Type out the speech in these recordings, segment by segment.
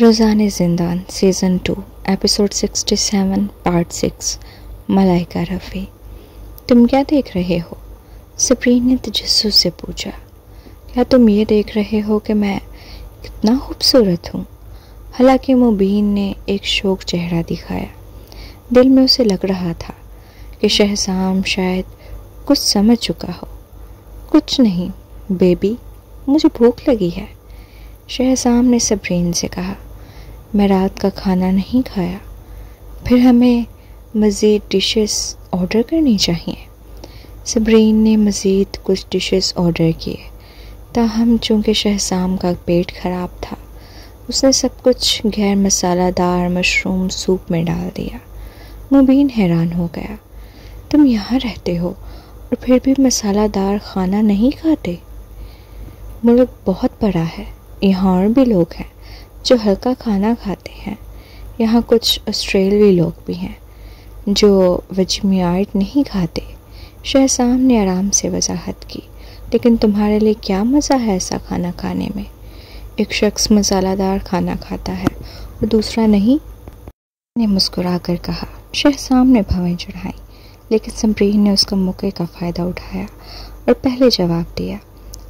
روزانِ زندان season 2 episode 67 part 6 ملائکہ رفیع۔ تم کیا دیکھ رہے ہو؟ سپرین نے تجسس سے پوچھا۔ کیا تم یہ دیکھ رہے ہو کہ میں کتنا خوبصورت ہوں؟ حالانکہ مبین نے ایک شوق چہرہ دکھایا۔ دل میں اسے لگ رہا تھا کہ شہزام شاید کچھ سمجھ چکا ہو۔ کچھ نہیں بیبی، مجھے بھوک لگی ہے، شہزام نے سپرین سے کہا۔ میں رات کا کھانا نہیں کھایا، پھر ہمیں مزید ڈشز آرڈر کرنی چاہیے۔ سپرین نے مزید کچھ ڈشز آرڈر کیے، تاہم چونکہ شہزام کا پیٹ خراب تھا، اس نے سب کچھ غیر مسالہ دار مشروم سوپ میں ڈال دیا۔ مبین حیران ہو گیا۔ تم یہاں رہتے ہو اور پھر بھی مسالہ دار کھانا نہیں کھاتے؟ ملک بہت بڑا ہے، یہاں اور بھی لوگ ہیں جو ہلکا کھانا کھاتے ہیں۔ یہاں کچھ آسٹریلوی لوگ بھی ہیں جو ویجیمیٹ نہیں کھاتے۔ شہزام نے آرام سے وضاحت کی۔ لیکن تمہارے لیے کیا مزہ ہے ایسا کھانا کھانے میں؟ ایک شخص مسالہ دار کھانا کھاتا ہے اور دوسرا نہیں، نے مسکرا کر کہا۔ شہزام نے بھویں چڑھائیں، لیکن سپرین نے اس کا موقع کا فائدہ اٹھایا اور پہلے جواب دیا۔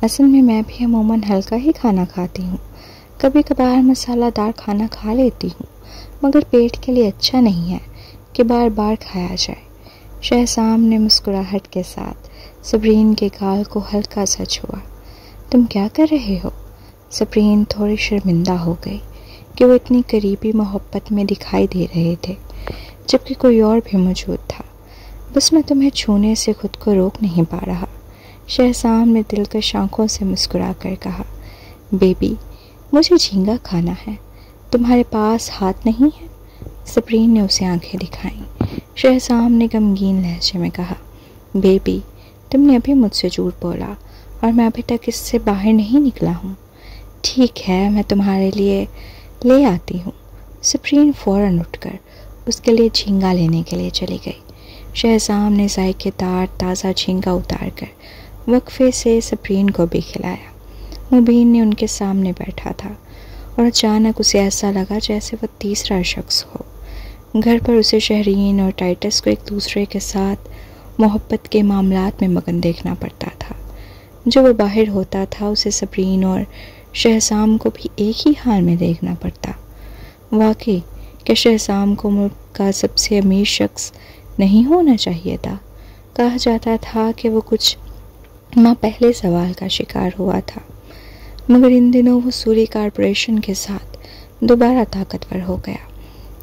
اصل میں بھی عموماً ہلکا ہی کھانا کھاتی ہوں، کبھی کبھار مسالہ دار کھانا کھا لیتی ہوں، مگر پیٹ کے لیے اچھا نہیں ہے کہ بار بار کھایا جائے۔ شہزام نے مسکراہٹ کے ساتھ سپرین کے گال کو ہلکا سا چھوا۔ تم کیا کر رہے ہو؟ سپرین تھوڑی شرمندہ ہو گئی کہ وہ اتنی قریبی محبت میں دکھائی دے رہے تھے جبکہ کوئی اور بھی موجود تھا۔ بس میں تمہیں چھونے سے خود کو روک نہیں پا رہا، شہزام نے دلکش آنکھوں سے مسکرا کر کہا۔ بیبی، مجھے جھینگا کھانا ہے، تمہارے پاس ہاتھ نہیں ہے؟ سپرین نے اسے آنکھیں دکھائیں۔ شہزام نے غمگین لہجے میں کہا۔ بیبی، تم نے ابھی مجھ سے جھوٹ بولا اور میں ابھی تک اس سے باہر نہیں نکلا ہوں۔ ٹھیک ہے، میں تمہارے لیے لے آتی ہوں۔ سپرین فوراً اٹھ کر اس کے لیے جھینگا لینے کے لیے چلی گئی۔ شہزام نے ذائقے دار تازہ جھینگا اتار کر وقفے سے سپرین کو بھی کھلایا۔ مبین نے ان کے سامنے بیٹھا تھا اور اچانک اسے ایسا لگا جیسے وہ تیسرا شخص ہو۔ گھر پر اسے شہرین اور ٹائٹس کو ایک دوسرے کے ساتھ محبت کے معاملات میں مگن دیکھنا پڑتا تھا۔ جو وہ باہر ہوتا تھا اسے سپرین اور شہزام کو بھی ایک ہی حال میں دیکھنا پڑتا۔ واقعی کہ شہزام کو ملک کا سب سے امیر شخص نہیں ہونا چاہیے تھا؟ کہا جاتا تھا کہ وہ کچھ ماہ پہلے زوال کا شکار ہوا تھا، مگر ان دنوں وہ سوری کارپوریشن کے ساتھ دوبارہ طاقتور ہو گیا۔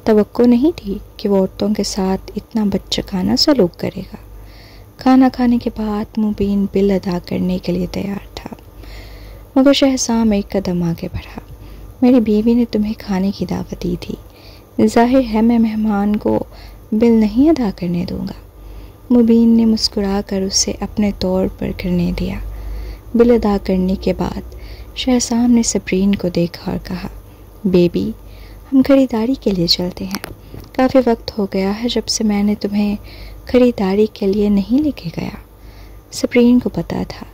توقع نہیں تھی کہ وہ عورتوں کے ساتھ اتنا بچگانہ سلوک کرے گا۔ کھانا کھانے کے بعد مبین بل ادا کرنے کے لیے تیار تھا، مگر شہزام ایک قدم آگے بڑھا۔ میری بیوی نے تمہیں کھانے کی دعوت دی تھی، ظاہر ہے میں مہمان کو بل نہیں ادا کرنے دوں گا۔ مبین نے مسکرا کر اسے اپنے طور پر کرنے دیا۔ بل ادا کرنے کے بعد شہزام نے سپرین کو دیکھا اور کہا۔ بیبی، ہم خریداری کے لیے چلتے ہیں۔ کافی وقت ہو گیا ہے جب سے میں نے تمہیں خریداری کے لیے نہیں لے کے گیا۔ سپرین کو پتا تھا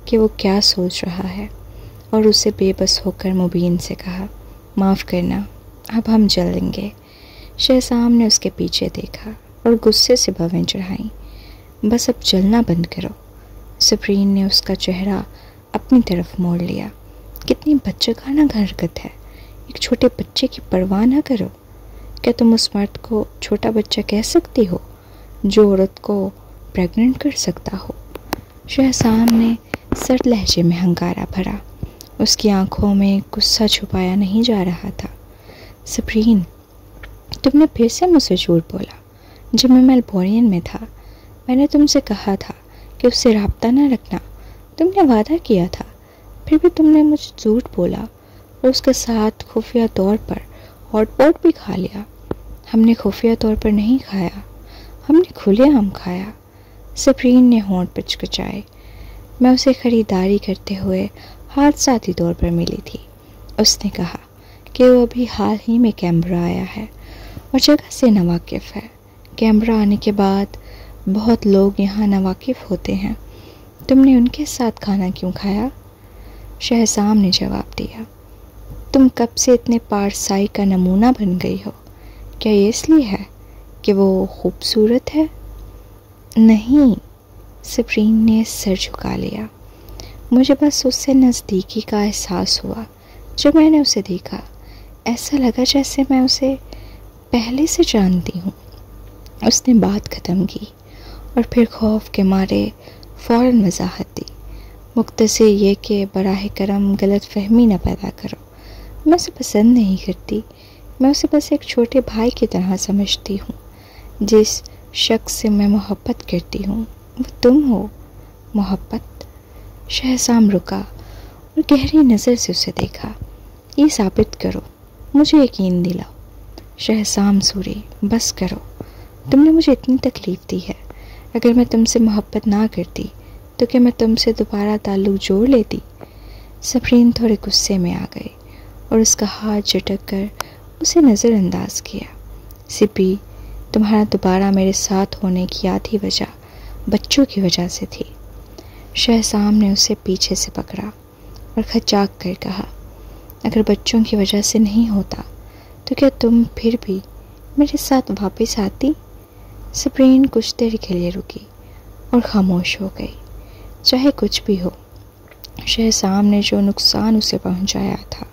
کہ وہ کیا سوچ رہا ہے اور اسے بے بس ہو کر مبین سے کہا۔ معاف کرنا، اب ہم چلیں گے۔ شہزام نے اس کے پیچھے دیکھا اور غصے سے بھویں چڑھائیں۔ بس اب چلنا بند کرو۔ سپرین نے اس کا چہرہ اپنی طرف موڑ لیا۔ کتنی بچگانہ حرکت ہے، ایک چھوٹے بچے کی پرواہ نہ کرو۔ کیا تم اس مرد کو چھوٹا بچہ کہہ سکتی ہو جو عورت کو پریگننٹ کر سکتا ہو؟ شہزام نے سرد لہجے میں ہنکارا بھرا۔ اس کی آنکھوں میں غصہ چھپایا نہیں جا رہا تھا۔ سپرین، تم نے پھر سے مجھ سے جھوٹ بولا۔ جب میں میلبورن میں تھا میں نے تم سے کہا تھا کہ اس سے رابطہ نہ رکھنا، تم نے وعدہ کیا تھا، پھر بھی تم نے مجھ جھوٹ بولا اور اس کے ساتھ خفیہ طور پر ہاٹ پاٹ بھی کھا لیا۔ ہم نے خفیہ طور پر نہیں کھایا، ہم نے کھلے عام کھایا۔ سپرین نے ہونٹ پچکچائے۔ میں اسے خریداری کرتے ہوئے حادثاتی طور پر ملی تھی۔ اس نے کہا کہ وہ ابھی حال ہی میں کینبرا آیا ہے اور جگہ سے ناواقف ہے۔ کینبرا آنے کے بعد بہت لوگ یہاں ناواقف ہوتے ہیں۔ تم نے ان کے ساتھ کھانا کیوں کھایا؟ شہزام نے جواب دیا۔ تم کب سے اتنے پارسائی کا نمونہ بن گئی ہو؟ کیا یہ اس لیے ہے کہ وہ خوبصورت ہے؟ نہیں، سپرین نے سر جھکا لیا۔ مجھے بس اس سے نزدیکی کا احساس ہوا جب میں نے اسے دیکھا۔ ایسا لگا جیسے میں اسے پہلے سے جانتی ہوں۔ اس نے بات ختم کی اور پھر خوف کے مارے فوراً وضاحت دی۔ مختصر یہ کہ براہ کرم غلط فہمی نہ پیدا کرو، میں اسے پسند نہیں کرتی، میں اسے بس ایک چھوٹے بھائی کی طرح سمجھتی ہوں۔ جس شخص سے میں محبت کرتی ہوں وہ تم ہو۔ محبت؟ شہزام رکا اور گہری نظر سے اسے دیکھا۔ یہ ثابت کرو، مجھے یقین دلاؤ۔ شہزام سوری، بس کرو، تم نے مجھے اتنی تکلیف دی ہے۔ اگر میں تم سے محبت نہ کرتی تو کیا میں تم سے دوبارہ تعلق جوڑ لیتی؟ سپرین تھوڑے غصے میں آ گئی اور اس کا ہاتھ جھٹک کر اسے نظر انداز کیا۔ سپی، تمہارا دوبارہ میرے ساتھ ہونے کی آدھی وجہ بچوں کی وجہ سے تھی۔ شہزام نے اسے پیچھے سے پکڑا اور کھچاک کر کہا، اگر بچوں کی وجہ سے نہیں ہوتا تو کیا تم پھر بھی میرے ساتھ واپس آتی؟ سپرین کچھ دیر کے لیے رکی اور خاموش ہو گئی۔ چاہے کچھ بھی ہو، شہزام نے جو نقصان اسے پہنچایا تھا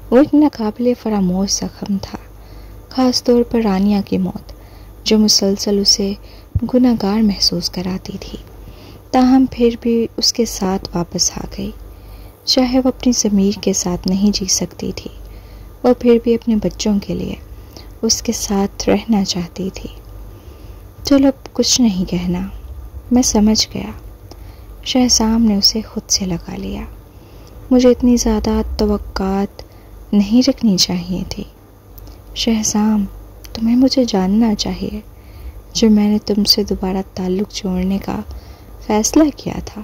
وہ ایک ناقابل فراموش زخم تھا، خاص طور پر رانیہ کی موت جو مسلسل اسے گنہگار محسوس کراتی تھی۔ تاہم پھر بھی اس کے ساتھ واپس آ گئی۔ چاہے وہ اپنی ضمیر کے ساتھ نہیں جی سکتی تھی، وہ پھر بھی اپنے بچوں کے لیے اس کے ساتھ رہنا چاہتی تھی۔ چلو اب کچھ نہیں کہنا، میں سمجھ گیا۔ شہزام نے اسے خود سے لگا لیا۔ مجھے اتنی زیادہ توقعات نہیں رکھنی چاہیے تھی۔ شہزام، تمہیں مجھے جاننا چاہیے۔ جب میں نے تم سے دوبارہ تعلق جوڑنے کا فیصلہ کیا تھا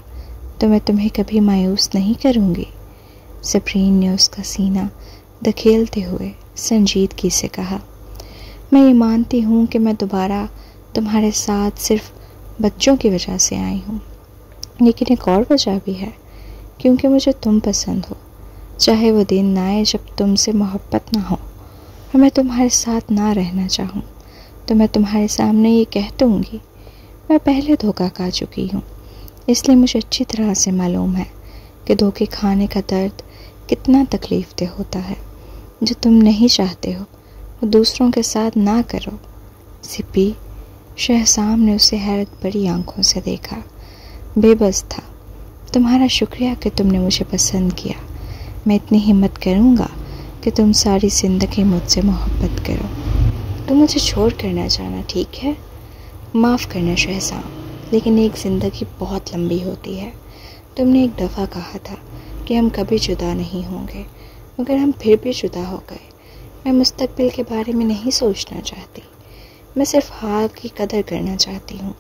تو میں تمہیں کبھی مایوس نہیں کروں گی۔ سپرین نے اس کا سینہ دھکیلتے ہوئے سنجیدگی سے کہا، میں یہ مانتی ہوں کہ میں دوبارہ تمہارے ساتھ صرف بچوں کی وجہ سے آئی ہوں، لیکن ایک اور وجہ بھی ہے، کیونکہ مجھے تم پسند ہو۔ چاہے وہ دن نہ آئے جب تم سے محبت نہ ہو اور میں تمہارے ساتھ نہ رہنا چاہوں تو میں تمہارے سامنے یہ کہہ دوں گی، میں پہلے دھوکہ کھا چکی ہوں، اس لیے مجھے اچھی طرح سے معلوم ہے کہ دھوکے کھانے کا درد کتنا تکلیف دہ ہوتا ہے۔ جو تم نہیں چاہتے ہو وہ دوسروں کے ساتھ نہ کرو۔ سپی، شہزام نے اسے حیرت بھری آنکھوں سے دیکھا۔ بے بس تھا۔ تمہارا شکریہ کہ تم نے مجھے پسند کیا۔ میں اتنی ہمت کروں گا کہ تم ساری زندگی مجھ سے محبت کرو۔ تم مجھے چھوڑ کر نہ جانا، ٹھیک ہے؟ معاف کرنا شہزام، لیکن ایک زندگی بہت لمبی ہوتی ہے۔ تم نے ایک دفعہ کہا تھا کہ ہم کبھی جدا نہیں ہوں گے، مگر ہم پھر بھی جدا ہو گئے۔ میں مستقبل کے بارے میں نہیں سوچنا چاہتی، میں صرف حال کی قدر کرنا چاہتی ہوں۔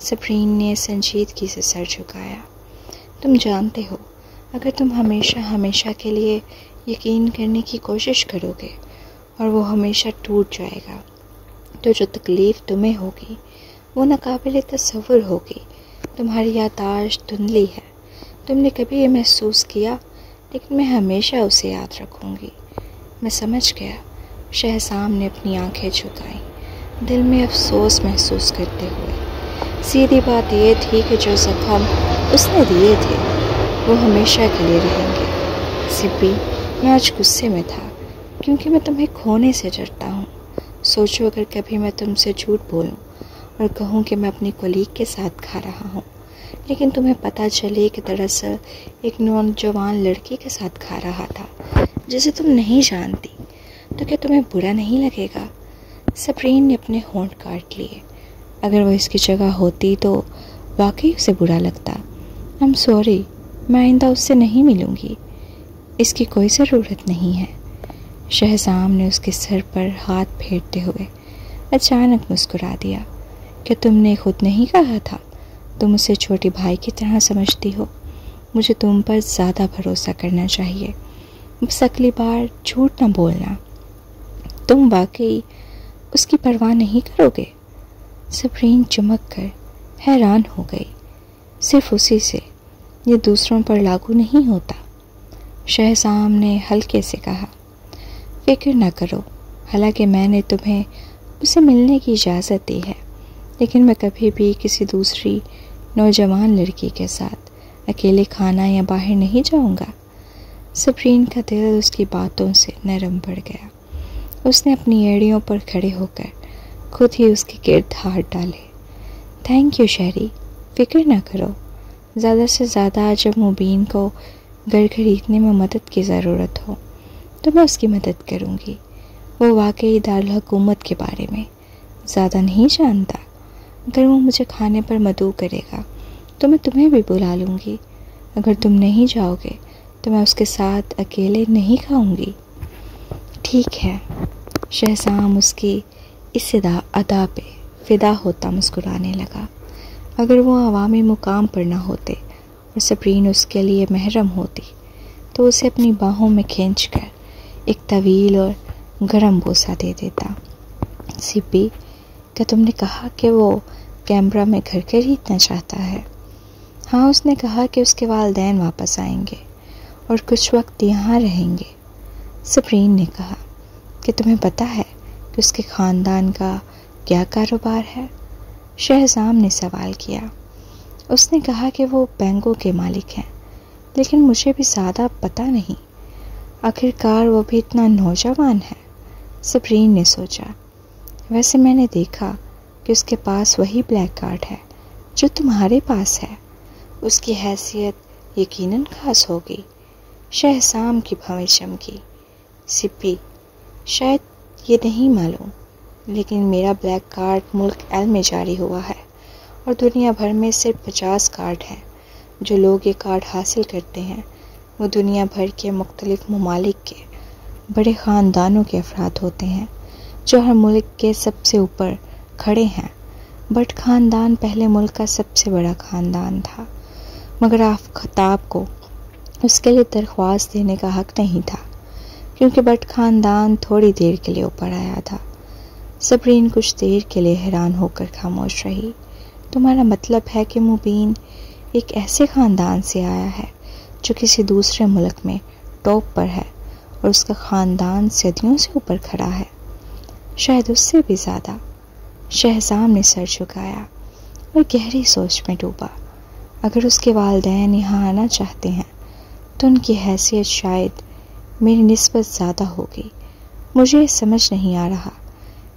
سپرین نے سنجیدگی سے سر جھکایا۔ تم جانتے ہو، اگر تم ہمیشہ کے لیے یقین کرنے کی کوشش کرو گے اور وہ ہمیشہ ٹوٹ جائے گا تو جو تکلیف تمہیں ہوگی وہ ناقابل تصور ہوگی۔ تمہاری یادداشت دھندلی ہے، تم نے کبھی یہ محسوس کیا، لیکن میں ہمیشہ اسے یاد رکھوں گی۔ میں سمجھ گیا۔ شہزام نے اپنی آنکھیں جھکائیں، دل میں افسوس محسوس کرتے ہوئے۔ سیدھی بات یہ تھی کہ جو زخم اس نے دیے تھے وہ ہمیشہ کے لیے رہیں گے۔ سپی، میں آج غصے میں تھا کیونکہ میں تمہیں کھونے سے ڈرتا ہوں۔ سوچو اگر کبھی میں تم سے جھوٹ بولوں اور کہوں کہ میں اپنی کولیگ کے ساتھ کھا رہا ہوں، لیکن تمہیں پتہ چلے کہ دراصل ایک نوجوان لڑکی کے ساتھ کھا رہا تھا جسے تم نہیں جانتی، تو کیا تمہیں برا نہیں لگے گا؟ سپرین نے اپنے ہونٹ کاٹ لیے۔ اگر وہ اس کی جگہ ہوتی تو واقعی اسے برا لگتا۔ سوری، میں آئندہ اس سے نہیں ملوں گی۔ اس کی کوئی ضرورت نہیں ہے۔ شہزام نے اس کے سر پر ہاتھ پھیرتے ہوئے اچانک مسکرا دیا۔ کہ تم نے خود نہیں کہا تھا تم اسے چھوٹے بھائی کی طرح سمجھتی ہو؟ مجھے تم پر زیادہ بھروسہ کرنا چاہیے، بس اگلی بار جھوٹ نہ بولنا۔ تم واقعی اس کی پرواہ نہیں کرو گے؟ سپرین چمک کر حیران ہو گئی۔ صرف اسی سے، یہ دوسروں پر لاگو نہیں ہوتا۔ شہزام نے ہلکے سے کہا۔ فکر نہ کرو، حالانکہ میں نے تمہیں اسے ملنے کی اجازت دی ہے، لیکن میں کبھی بھی کسی دوسری نوجوان لڑکی کے ساتھ اکیلے کھانا یا باہر نہیں جاؤں گا۔ سپرین کا دل اس کی باتوں سے نرم پڑ گیا۔ اس نے اپنی ایڑیوں پر کھڑے ہو کر خود ہی اس کے گرد ہاتھ ڈالے۔ تھینک یو شہری، فکر نہ کرو، زیادہ سے زیادہ جب مبین کو گھر خریدنے میں مدد کی ضرورت ہو تو میں اس کی مدد کروں گی۔ وہ واقعی دارالحکومت کے بارے میں زیادہ نہیں جانتا۔ اگر وہ مجھے کھانے پر مدعو کرے گا تو میں تمہیں بھی بلا لوں گی۔ اگر تم نہیں جاؤ گے تو میں اس کے ساتھ اکیلے نہیں کھاؤں گی۔ ٹھیک ہے۔ شہزام اس کی اس ادا پہ فدا ہوتا مسکرانے لگا۔ اگر وہ عوامی مقام پر نہ ہوتے اور سپرین اس کے لیے محرم ہوتی تو اسے اپنی باہوں میں کھینچ کر ایک طویل اور گرم بوسہ دے دیتا۔ سپی، کیا تم نے کہا کہ وہ کیمبرا میں گھر خریدنا چاہتا ہے؟ ہاں، اس نے کہا کہ اس کے والدین واپس آئیں گے اور کچھ وقت یہاں رہیں گے۔ سپرین نے کہا کہ تمہیں پتہ ہے کہ اس کے خاندان کا کیا کاروبار ہے؟ شہزام نے سوال کیا۔ اس نے کہا کہ وہ بینکوں کے مالک ہیں، لیکن مجھے بھی زیادہ پتہ نہیں۔ آخرکار وہ بھی اتنا نوجوان ہے۔ سپرین نے سوچا، ویسے میں نے دیکھا کہ اس کے پاس وہی بلیک کارڈ ہے جو تمہارے پاس ہے۔ اس کی حیثیت یقیناً خاص ہوگی۔ شہزام کی بھویں چمکی۔ سپی، شاید یہ نہیں معلوم، لیکن میرا بلیک کارڈ ملک ایل میں جاری ہوا ہے اور دنیا بھر میں صرف 50 کارڈ ہیں۔ جو لوگ یہ کارڈ حاصل کرتے ہیں وہ دنیا بھر کے مختلف ممالک کے بڑے خاندانوں کے افراد ہوتے ہیں جو ہر ملک کے سب سے اوپر کھڑے ہیں۔ بٹ خاندان پہلے ملک کا سب سے بڑا خاندان تھا، مگر آفتاب کو اس کے لیے درخواست دینے کا حق نہیں تھا، کیونکہ بٹ خاندان تھوڑی دیر کے لیے اوپر آیا تھا۔ سپرین کچھ دیر کے لیے حیران ہو کر خاموش رہی۔ تمہارا مطلب ہے کہ مبین ایک ایسے خاندان سے آیا ہے جو کسی دوسرے ملک میں ٹاپ پر ہے اور اس کا خاندان صدیوں سے اوپر کھڑا ہے؟ شاید اس سے بھی زیادہ۔ شہزام نے سر جھکایا اور گہری سوچ میں ڈوبا۔ اگر اس کے والدین یہاں آنا چاہتے ہیں تو ان کی حیثیت شاید میری نسبت زیادہ ہوگی۔ مجھے سمجھ نہیں آ رہا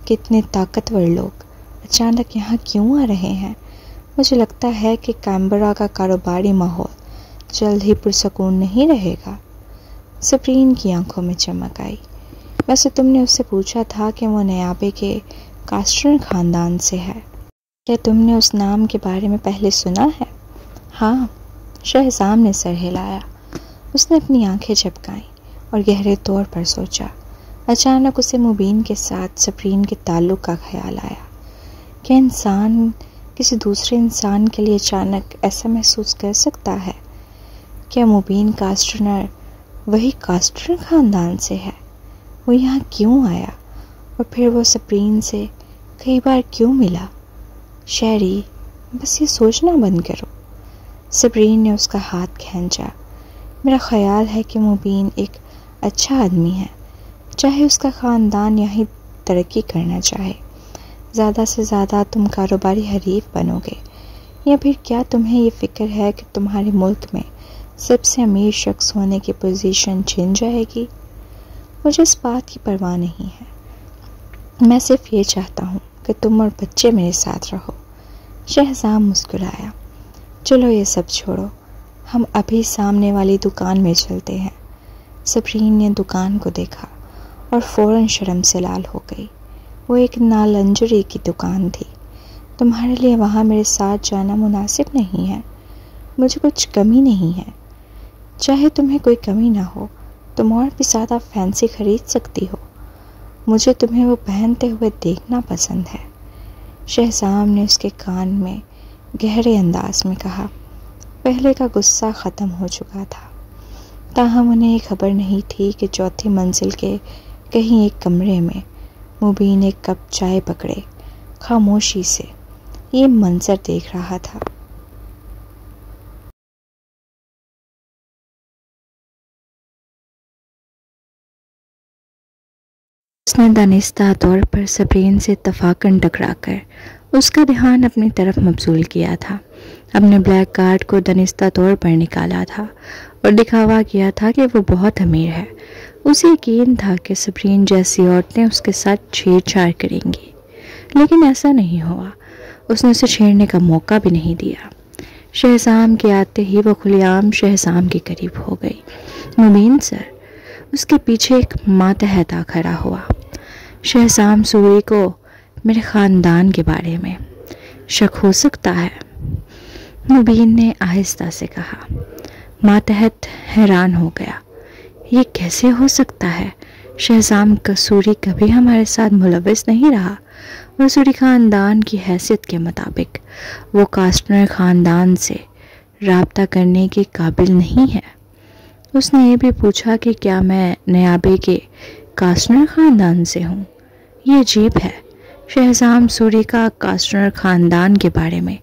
کہ اتنے طاقتور لوگ اچانک یہاں کیوں آ رہے ہیں۔ مجھے لگتا ہے کہ کیمبرا کا کاروباری ماحول جلد ہی پرسکون نہیں رہے گا۔ سپرین کی آنکھوں میں چمک آئی۔ ویسے تم نے اس سے پوچھا تھا کہ وہ نیابے کے کاسٹرن خاندان سے ہے؟ کیا تم نے اس نام کے بارے میں پہلے سنا ہے؟ ہاں، شہزام نے سر ہلایا۔ اس نے اپنی آنکھیں جھپکائیں اور گہرے طور پر سوچا۔ اچانک اسے مبین کے ساتھ سپرین کے تعلق کا خیال آیا۔ کیا انسان کسی دوسرے انسان کے لیے اچانک ایسا محسوس کر سکتا ہے؟ کیا مبین کاسٹرنر وہی کاسٹرن خاندان سے ہے؟ وہ یہاں کیوں آیا اور پھر وہ سپرین سے کئی بار کیوں ملا؟ شہری، بس یہ سوچنا بند کرو۔ سپرین نے اس کا ہاتھ کھینچا۔ میرا خیال ہے کہ مبین ایک اچھا آدمی ہے، چاہے اس کا خاندان یہیں ترقی کرنا چاہے۔ زیادہ سے زیادہ تم کاروباری حریف بنو گے، یا پھر کیا تمہیں یہ فکر ہے کہ تمہارے ملک میں سب سے امیر شخص ہونے کی پوزیشن چھن جائے گی؟ مجھے اس بات کی پرواہ نہیں ہے، میں صرف یہ چاہتا ہوں کہ تم اور بچے میرے ساتھ رہو۔ شہزام مسکرایا۔ چلو یہ سب چھوڑو، ہم ابھی سامنے والی دکان میں چلتے ہیں۔ سپرین نے دکان کو دیکھا اور فوراً شرم سے لال ہو گئی۔ وہ ایک نالنجری کی دکان تھی۔ تمہارے لیے وہاں میرے ساتھ جانا مناسب نہیں ہے۔ مجھے کچھ کمی نہیں ہے۔ چاہے تمہیں کوئی کمی نہ ہو، تم اور بھی زیادہ فینسی خرید سکتی ہو۔ مجھے تمہیں وہ پہنتے ہوئے دیکھنا پسند ہے۔ شہزام نے اس کے کان میں گہرے انداز میں کہا۔ پہلے کا غصہ ختم ہو چکا تھا، تاہم انہیں یہ خبر نہیں تھی کہ چوتھی منزل کے کہیں ایک کمرے میں مبین ایک کپ چائے پکڑے خاموشی سے یہ منظر دیکھ رہا تھا۔ اس نے دانستہ طور پر سبرین سے اتفاقاً ٹکرا کر اس کا دھیان اپنی طرف مبذول کیا تھا۔ اپنے بلیک کارڈ کو دانستہ طور پر نکالا تھا اور دکھاوا کیا تھا کہ وہ بہت امیر ہے۔ اسے یقین تھا کہ سبرین جیسی عورتیں اس کے ساتھ چھیڑ چھاڑ کریں گی، لیکن ایسا نہیں ہوا۔ اس نے اسے چھیڑنے کا موقع بھی نہیں دیا۔ شہزام کے آتے ہی وہ کھلے عام شہزام کے قریب ہو گئی۔ مبین سر، اس کے پیچھے ایک ماتحت آ کھڑا ہوا۔ شہزام سوری کو میرے خاندان کے بارے میں شک ہو سکتا ہے، مبین نے آہستہ سے کہا۔ ماتحت حیران ہو گیا۔ یہ کیسے ہو سکتا ہے؟ شہزام سوری کبھی ہمارے ساتھ ملوث نہیں رہا، اور سوری خاندان کی حیثیت کے مطابق وہ کاسٹنر خاندان سے رابطہ کرنے کے قابل نہیں ہے۔ اس نے یہ بھی پوچھا کہ کیا میں نیابے کے کاسٹنر خاندان سے ہوں؟ یہ عجیب ہے، شہزام سوری کا کاسٹنر خاندان کے بارے میں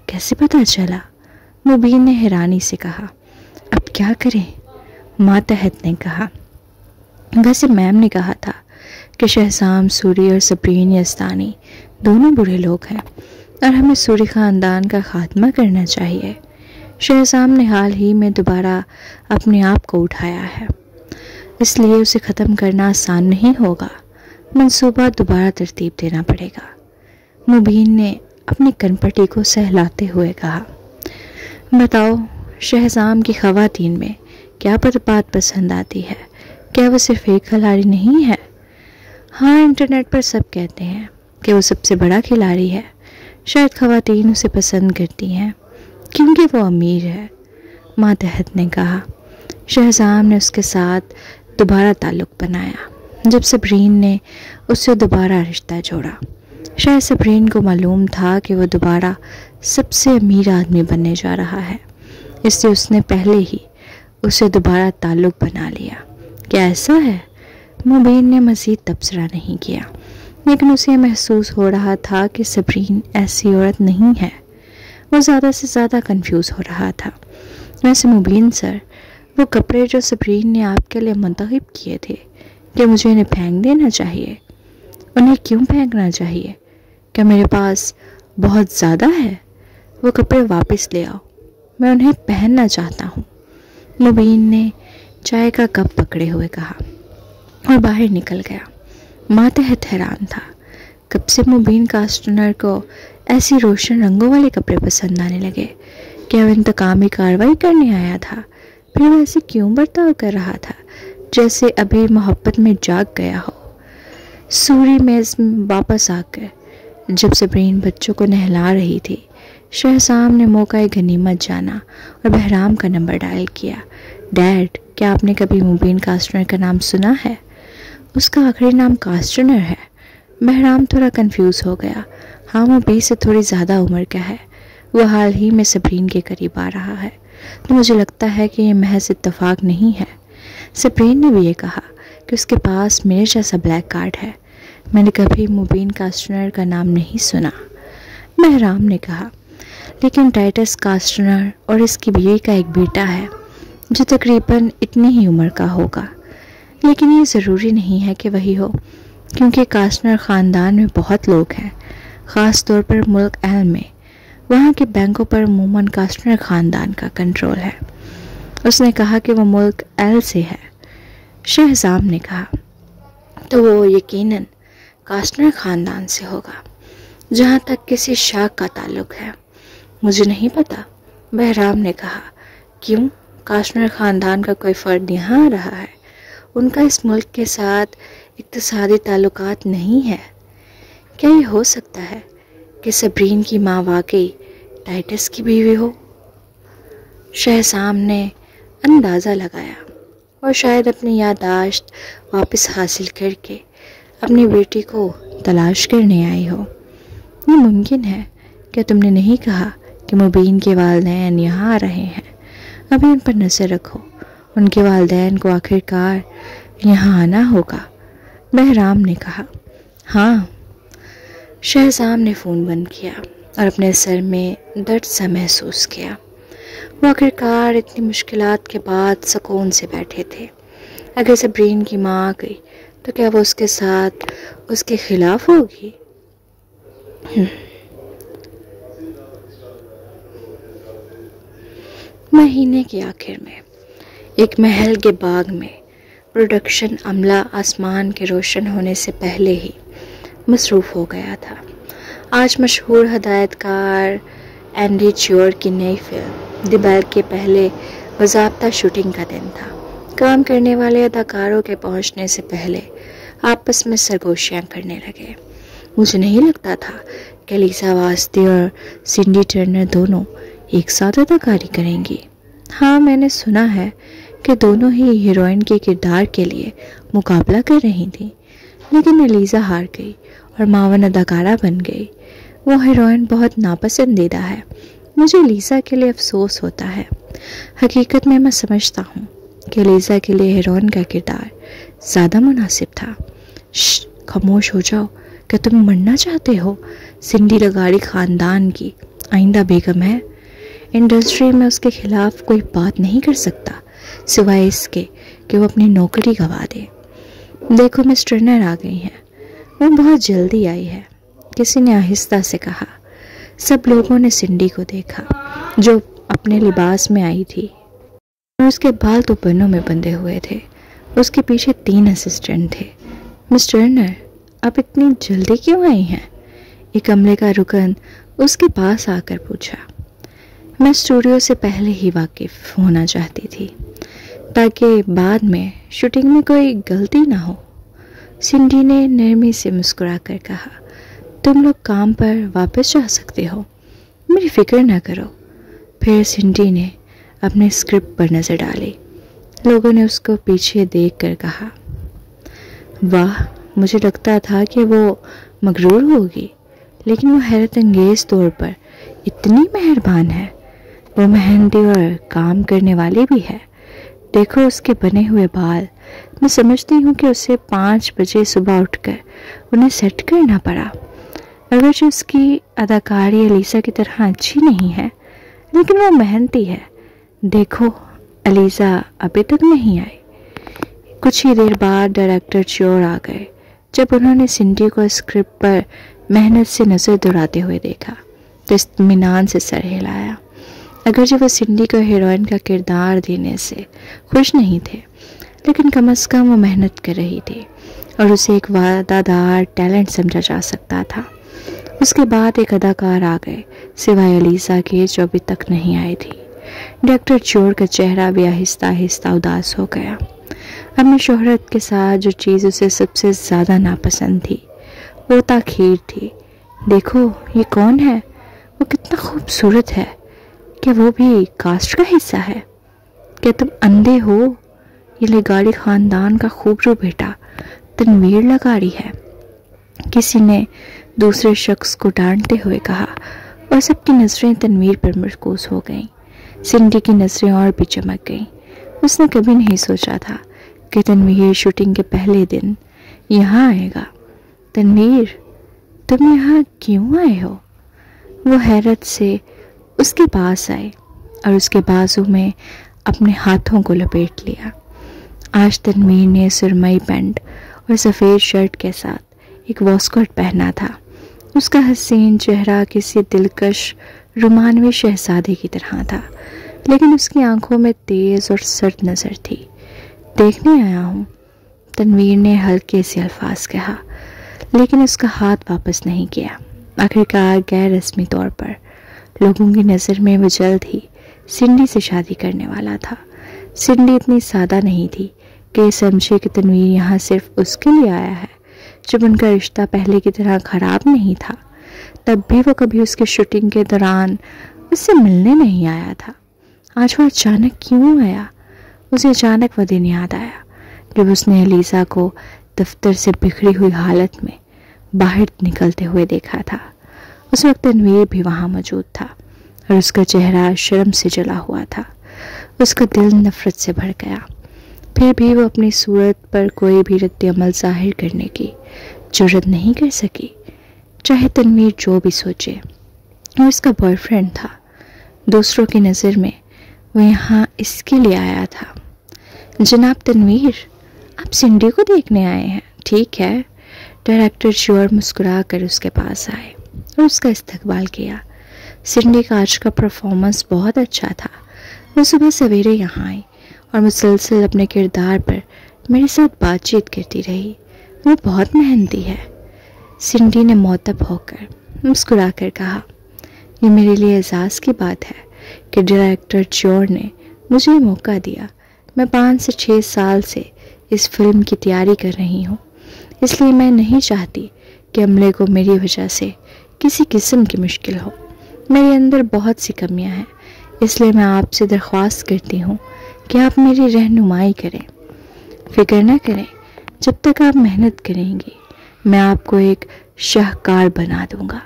کیسے پتہ چلا؟ مبین نے حیرانی سے کہا۔ اب کیا کریں؟ ماتحت نے کہا۔ ویسے میم نے کہا تھا کہ شہزام سوری اور سبرین یزدانی دونوں برے لوگ ہیں اور ہمیں سوری خاندان کا خاتمہ کرنا چاہیے۔ شہزام نے حال ہی میں دوبارہ اپنے آپ کو اٹھایا ہے، اس لیے اسے ختم کرنا آسان نہیں ہوگا۔ منصوبہ دوبارہ ترتیب دینا پڑے گا، مبین نے اپنی کنپٹی کو سہلاتے ہوئے کہا۔ بتاؤ، شہزام کی خواتین میں کیا بات پسند آتی ہے؟ کیا وہ صرف ایک کھلاڑی نہیں ہے؟ ہاں، انٹرنیٹ پر سب کہتے ہیں کہ وہ سب سے بڑا کھلاڑی ہے۔ شاید خواتین اسے پسند کرتی ہیں کیونکہ وہ امیر ہے، ماتحت نے کہا۔ شہزام نے اس کے ساتھ دوبارہ تعلق بنایا جب سبرین نے اس سے دوبارہ رشتہ جوڑا۔ شاید سبرین کو معلوم تھا کہ وہ دوبارہ سب سے امیر آدمی بننے جا رہا ہے، اس لیے اس نے پہلے ہی اس سے دوبارہ تعلق بنا لیا۔ کیا ایسا ہے؟ مبین نے مزید تبصرہ نہیں کیا، لیکن اسے محسوس ہو رہا تھا کہ سبرین ایسی عورت نہیں ہے۔ وہ زیادہ سے زیادہ کنفیوز ہو رہا تھا۔ ویسے مبین سر، وہ کپڑے جو سبرین نے آپ کے لیے منتخب کیے تھے، کہ مجھے انہیں پھینک دینا چاہیے؟ انہیں کیوں پھینکنا چاہیے؟ کیا میرے پاس بہت زیادہ ہے؟ وہ کپڑے واپس لے آؤ، میں انہیں پہننا چاہتا ہوں، مبین نے چائے کا کپ پکڑے ہوئے کہا اور باہر نکل گیا۔ ماتحت حیران تھا۔ کب سے مبین کاسٹنر کو ایسی روشن رنگوں والے کپڑے پسند آنے لگے؟ کیا وہ انتقامی کارروائی کرنے آیا تھا؟ پھر وہ ایسے کیوں برتاؤ کر رہا تھا جیسے ابھی محبت میں جاگ گیا ہو؟ سوری میز میں واپس آ کر جب سبرین بچوں کو نہلا رہی تھی، شہزام نے موقع غنیمت جانا اور بہرام کا نمبر ڈائل کیا۔ ڈیڈ، کیا آپ نے کبھی مبین کاسٹنر کا نام سنا ہے؟ اس کا آخری نام کاسٹنر ہے۔ بہرام تھوڑا کنفیوز ہو گیا۔ ہاں، وہ 20 سے تھوڑی زیادہ عمر کا ہے۔ وہ حال ہی میں سبرین کے قریب آ رہا ہے، تو مجھے لگتا ہے کہ یہ محض اتفاق نہیں ہے۔ سبرین نے بھی یہ کہا کہ اس کے پاس میرے جیسا بلیک کارڈ ہے۔ میں نے کبھی مبین کاسٹنر کا نام نہیں سنا، بہرام نے کہا، لیکن ٹائٹس کاسٹنر اور اس کی بیوی کا ایک بیٹا ہے جو تقریباً اتنی ہی عمر کا ہوگا، لیکن یہ ضروری نہیں ہے کہ وہی ہو، کیونکہ کاسٹنر خاندان میں بہت لوگ ہیں، خاص طور پر ملک ایل میں۔ وہاں کے بینکوں پر عموماً کاسٹنر خاندان کا کنٹرول ہے۔ اس نے کہا کہ وہ ملک ایل سے ہے۔ شہزام نے کہا، تو وہ یقیناً کاسٹنر خاندان سے ہوگا، جہاں تک کسی شاخ کا تعلق ہے۔ مجھے نہیں پتا، بہرام نے کہا۔ کیوں؟ کاسٹنر خاندان کا کوئی فرد یہاں آ رہا ہے؟ ان کا اس ملک کے ساتھ اقتصادی تعلقات نہیں ہے؟ کیا یہ ہو سکتا ہے کہ سبرین کی ماں واقعی ٹائٹس کی بیوی ہو؟ شہزام نے اندازہ لگایا اور شاید اپنی یادداشت واپس حاصل کر کے اپنی بیٹی کو تلاش کرنے آئی ہو۔ یہ ممکن ہے۔ کیا تم نے نہیں کہا کہ مبین کے والدین یہاں آ رہے ہیں؟ ابھی ان پر نظر رکھو، ان کے والدین کو آخر کار یہاں آنا ہوگا، بہرام نے کہا۔ ہاں۔ شہزام نے فون بند کیا اور اپنے سر میں درد سا محسوس کیا۔ وہ آخر کار اتنی مشکلات کے بعد سکون سے بیٹھے تھے۔ اگر سبرین کی ماں آ گئی تو کیا وہ اس کے ساتھ اس کے خلاف ہوگی؟ مہینے کے آخر میں ایک محل کے باغ میں پروڈکشن عملہ آسمان کے روشن ہونے سے پہلے ہی مصروف ہو گیا تھا۔ آج مشہور ہدایت کار اینڈی چیور کی نئی فلم دی بیل کے پہلے باضابطہ شوٹنگ کا دن تھا۔ کام کرنے والے اداکاروں کے پہنچنے سے پہلے آپس میں سرگوشیاں کرنے لگے۔ مجھے نہیں لگتا تھا کہ لیسا واستی اور سنڈی ٹرنر دونوں ایک ساتھ اداکاری کریں گی۔ ہاں، میں نے سنا ہے کہ دونوں ہی ہیروئن کے کردار کے لیے مقابلہ کر رہی تھیں، لیکن ایلیزا ہار گئی اور معاون اداکارہ بن گئی۔ وہ ہیروئن بہت ناپسندیدہ ہے۔ مجھے لیسا کے لیے افسوس ہوتا ہے۔ حقیقت میں سمجھتا ہوں کہ لیسا کے لیے ہیروئن کا کردار زیادہ مناسب تھا۔ خاموش ہو جاؤ، کہ تم مرنا چاہتے ہو؟ سنڈی لگاڑی خاندان کی آئندہ بیگم ہے۔ انڈسٹری میں اس کے خلاف کوئی بات نہیں کر سکتا سوائے اس کے کہ وہ اپنی نوکری گوا دے۔ دیکھو مس ٹرنر آ گئی ہیں۔ وہ بہت جلدی آئی ہے، کسی نے آہستہ سے کہا۔ سب لوگوں نے سنڈی کو دیکھا جو اپنے لباس میں آئی تھی اور اس کے بال تو پنوں میں بندھے ہوئے تھے۔ اس کے پیچھے 3 اسسٹنٹ تھے۔ مس ٹرنر، آپ اتنی جلدی کیوں آئی ہیں؟ ایک عملے کا رکن اس کے پاس آ کر پوچھا۔ میں اسٹوڈیو سے پہلے ہی واقف ہونا چاہتی تھی تاکہ بعد میں شوٹنگ میں کوئی غلطی نہ ہو، سنڈی نے نرمی سے مسکرا کر کہا۔ تم لوگ کام پر واپس جا سکتے ہو، میری فکر نہ کرو۔ پھر سنڈی نے اپنے اسکرپٹ پر نظر ڈالی۔ لوگوں نے اس کو پیچھے دیکھ کر کہا، واہ، مجھے لگتا تھا کہ وہ مغرور ہوگی، لیکن وہ حیرت انگیز طور پر اتنی مہربان ہے۔ وہ محنتی اور کام کرنے والی بھی ہے۔ دیکھو اس کے بنے ہوئے بال۔ میں سمجھتی ہوں کہ اسے 5 بجے صبح اٹھ کر انہیں سیٹ کرنا پڑا۔ اگرچہ اس کی اداکاری ایلیسا کی طرح اچھی نہیں ہے، لیکن وہ محنتی ہے۔ دیکھو ایلیسا ابھی تک نہیں آئی۔ کچھ ہی دیر بعد ڈائریکٹر چیور آ گئے۔ جب انہوں نے سنڈی کو اسکرپٹ پر محنت سے نظر دوڑاتے ہوئے دیکھا تو اطمینان سے سر ہلایا۔ اگرچہ وہ سنڈی کو ہیروئن کا کردار دینے سے خوش نہیں تھے، لیکن کم از کم وہ محنت کر رہی تھی اور اسے ایک وعدہ دار ٹیلنٹ سمجھا جا سکتا تھا۔ اس کے بعد ایک اداکار آ گئے سوائے ایلیسا کے جو ابھی تک نہیں آئی تھی۔ ڈاکٹر چیور کا چہرہ بھی آہستہ آہستہ اداس ہو گیا۔ اپنی شہرت کے ساتھ جو چیز اسے سب سے زیادہ ناپسند تھی وہ تاخیر تھی۔ دیکھو یہ کون ہے؟ وہ کتنا خوبصورت ہے۔ کیا وہ بھی کاسٹ کا حصہ ہے؟ کیا تم اندھے ہو؟ یہ لگاڑی خاندان کا خوبرو بیٹا تنویر لگاڑی ہے، کسی نے دوسرے شخص کو ڈانٹتے ہوئے کہا، اور سب کی نظریں تنویر پر مرکوز ہو گئیں۔ سنڈی کی نظریں اور بھی چمک گئیں۔ اس نے کبھی نہیں سوچا تھا کہ تنویر شوٹنگ کے پہلے دن یہاں آئے گا۔ تنویر، تم یہاں کیوں آئے ہو؟ وہ حیرت سے اس کے پاس آئے اور اس کے بازو میں اپنے ہاتھوں کو لپیٹ لیا۔ آج تنویر نے سرمئی پینٹ اور سفید شرٹ کے ساتھ ایک واسکٹ پہنا تھا۔ اس کا حسین چہرہ کسی دلکش رومانوی شہزادے کی طرح تھا، لیکن اس کی آنکھوں میں تیز اور سرد نظر تھی۔ دیکھنے آیا ہوں، تنویر نے ہلکے سے الفاظ کہا، لیکن اس کا ہاتھ واپس نہیں کیا۔ آخرکار غیر رسمی طور پر لوگوں کی نظر میں وہ جلد ہی سنڈی سے شادی کرنے والا تھا۔ سنڈی اتنی سادہ نہیں تھی کہ سمجھے کہ تنویر یہاں صرف اس کے لیے آیا ہے۔ جب ان کا رشتہ پہلے کی طرح خراب نہیں تھا، تب بھی وہ کبھی اس کی شوٹنگ کے دوران اس سے ملنے نہیں آیا تھا۔ آج وہ اچانک کیوں آیا؟ اسے اچانک وہ دن یاد آیا جب اس نے ایلیسا کو دفتر سے بکھری ہوئی حالت میں باہر نکلتے ہوئے دیکھا تھا۔ اس وقت تنویر بھی وہاں موجود تھا اور اس کا چہرہ شرم سے جلا ہوا تھا۔ اس کا دل نفرت سے بھر گیا، پھر بھی وہ اپنی صورت پر کوئی بھی رد عمل ظاہر کرنے کی جرات نہیں کر سکی، چاہے تنویر جو بھی سوچے۔ وہ اس کا بوائے فرینڈ تھا۔ دوسروں کی نظر میں وہ یہاں اس کے لیے آیا تھا۔ جناب تنویر، آپ سنڈی کو دیکھنے آئے ہیں؟ ٹھیک ہے، ڈائریکٹر چیور مسکرا کر اس کے پاس آئے اور اس کا استقبال کیا۔ سنڈی کا آج کا پرفارمنس بہت اچھا تھا۔ وہ صبح سویرے یہاں آئی اور مسلسل اپنے کردار پر میرے ساتھ بات چیت کرتی رہی۔ وہ بہت محنتی ہے، سنڈی نے معطب ہو کر مسکرا کر کہا۔ یہ میرے لیے اعزاز کی بات ہے کہ ڈائریکٹر چیور نے مجھے موقع دیا۔ میں 5 سے 6 سال سے اس فلم کی تیاری کر رہی ہوں، اس لیے میں نہیں چاہتی کہ عملے کو میری وجہ سے کسی قسم کی مشکل ہو۔ میرے اندر بہت سی کمیاں ہیں، اس لیے میں آپ سے درخواست کرتی ہوں کہ آپ میری رہنمائی کریں۔ فکر نہ کریں، جب تک آپ محنت کریں گی میں آپ کو ایک شاہکار بنا دوں گا،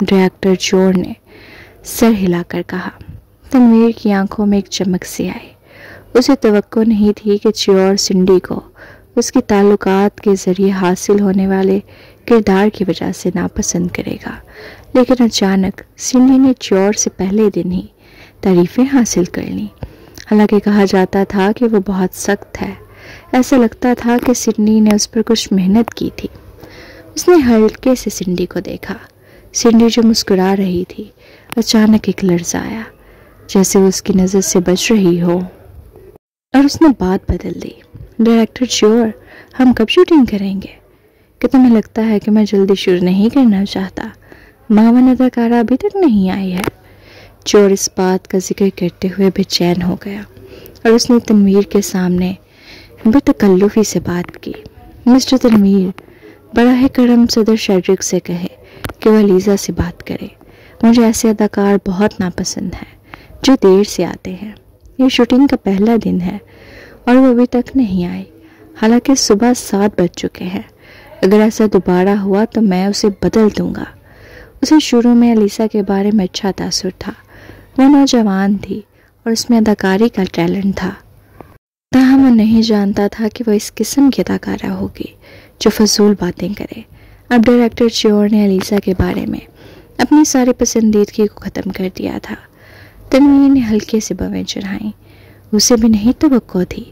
ڈائریکٹر چیور نے سر ہلا کر کہا۔ تنویر کی آنکھوں میں ایک چمک سی آئی۔ اسے توقع نہیں تھی کہ چیور سنڈی کو اس کی تعلقات کے ذریعے حاصل ہونے والے کردار کی وجہ سے ناپسند کرے گا، لیکن اچانک سنڈی نے چیور سے پہلے دن ہی تعریفیں حاصل کر لیں۔ حالانکہ کہا جاتا تھا کہ وہ بہت سخت ہے، ایسا لگتا تھا کہ سنڈی نے اس پر کچھ محنت کی تھی۔ اس نے ہلکے سے سنڈی کو دیکھا۔ سنڈی جو مسکرا رہی تھی، اچانک ایک لرزہ آیا، جیسے وہ اس کی نظر سے بچ رہی ہو، اور اس نے بات بدل دی۔ ڈائریکٹر چیور، ہم کب شوٹنگ کریں گے؟ کہ تمہیں لگتا ہے کہ میں جلدی شروع نہیں کرنا چاہتا؟ معاون اداکارہ ابھی تک نہیں آئی ہے۔ چیور اس بات کا ذکر کرتے ہوئے بے چین ہو گیا اور اس نے تنویر کے سامنے بتکلفی سے بات کی۔ مسٹر تنویر، براہ کرم صدر شیڈرک سے کہے کہ وہ علیزہ سے بات کرے۔ مجھے ایسے اداکار بہت ناپسند ہیں جو دیر سے آتے ہیں۔ یہ شوٹنگ کا پہلا دن ہے اور وہ ابھی تک نہیں آئی، حالانکہ صبح 7 بج چکے ہیں۔ اگر ایسا دوبارہ ہوا تو میں اسے بدل دوں گا۔ اسے شروع میں علیزہ کے بارے میں اچھا تاثر تھا۔ وہ نوجوان تھی اور اس میں اداکاری کا ٹیلنٹ تھا، تاہم وہ نہیں جانتا تھا کہ وہ اس قسم کی اداکارہ ہوگی جو فضول باتیں کرے۔ اب ڈائریکٹر چیور نے علیزہ کے بارے میں اپنی ساری پسندیدگی کو ختم کر دیا تھا۔ تنویر نے ہلکے سے بویں چڑھائیں۔ اسے بھی نہیں توقع تھی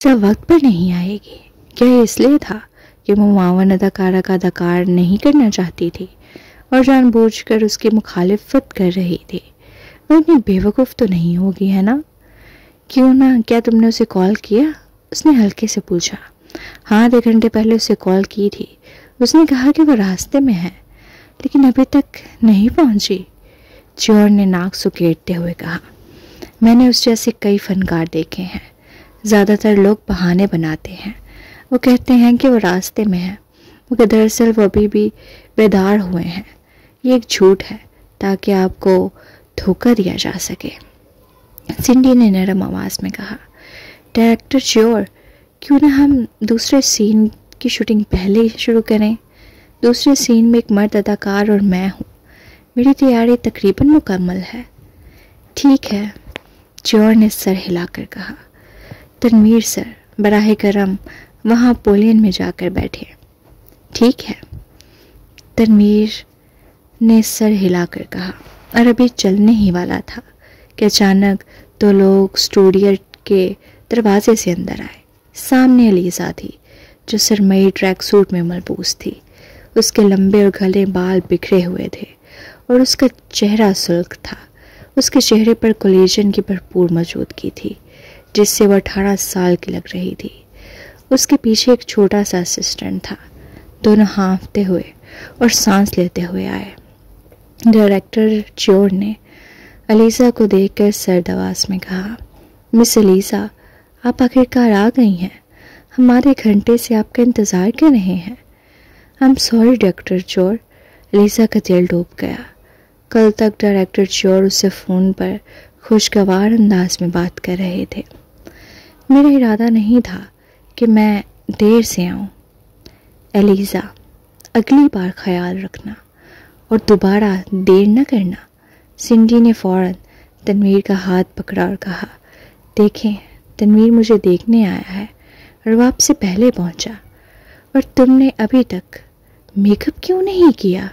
کہ وقت پر نہیں آئے گی۔ کیا یہ اس لیے تھا کہ وہ معاون اداکارہ کا اداکار نہیں کرنا چاہتی تھی اور جان بوجھ کر اس کی مخالفت کر رہی تھی؟ وہ اتنی بیوقوف تو نہیں ہوگی، ہے نا؟ کیوں نہ، کیا تم نے اسے کال کیا؟ اس نے ہلکے سے پوچھا۔ ہاں، 2 گھنٹے پہلے اسے کال کی تھی۔ اس نے کہا کہ وہ راستے میں ہے، لیکن ابھی تک نہیں پہنچی۔ چیور نے ناک سکیڑتے ہوئے کہا۔ میں نے اس جیسے کئی فنکار دیکھے ہیں، زیادہ تر لوگ بہانے بناتے ہیں۔ وہ کہتے ہیں کہ وہ راستے میں ہے، مگر دراصل وہ ابھی بھی بیدار ہوئے ہیں۔ یہ ایک جھوٹ ہے تاکہ آپ کو دھوکہ دیا جا سکے، سنڈی نے نرم آواز میں کہا۔ ڈائریکٹر چیور، کیوں نہ ہم دوسرے سین کی شوٹنگ پہلے ہی شروع کریں؟ دوسرے سین میں ایک مرد اداکار اور میں ہوں۔ میری تیاری تقریباً مکمل ہے۔ ٹھیک ہے، چیور نے سر ہلا کر کہا۔ تنویر سر، براہ کرم وہاں پولین میں جا کر بیٹھے۔ ٹھیک ہے، تنویر نے سر ہلا کر کہا، اور ابھی چلنے ہی والا تھا کہ اچانک 2 لوگ اسٹوڈیو کے دروازے سے اندر آئے۔ سامنے علیزہ تھی جو سرمئی ٹریک سوٹ میں ملبوس تھی۔ اس کے لمبے اور گھنے بال بکھرے ہوئے تھے اور اس کا چہرہ سلخ تھا۔ اس کے چہرے پر کولیجن کی بھرپور موجودگی تھی، جس سے وہ 18 سال کی لگ رہی تھی۔ اس کے پیچھے ایک چھوٹا سا اسسٹنٹ تھا۔ دونوں ہانفتے ہوئے اور سانس لیتے ہوئے آئے۔ ڈائریکٹر چیور نے علیزہ کو دیکھ کر سرد آواز میں کہا، مس علیزہ، آپ آخرکار آ گئی ہیں۔ ہم آدھے گھنٹے سے آپ کا انتظار کر رہے ہیں۔ I'm sorry director Cheever. Alizeh کا دل ڈوب گیا۔ کل تک ڈائریکٹر چیور اس سے فون پر خوشگوار انداز میں بات کر رہے تھے۔ میرا ارادہ نہیں تھا کہ میں دیر سے آؤں۔ علیزہ، اگلی بار خیال رکھنا اور دوبارہ دیر نہ کرنا۔ سنڈی نے فوراً تنویر کا ہاتھ پکڑا اور کہا، دیکھیں، تنویر مجھے دیکھنے آیا ہے اور وہ آپ سے پہلے پہنچا، اور تم نے ابھی تک میک اپ کیوں نہیں کیا؟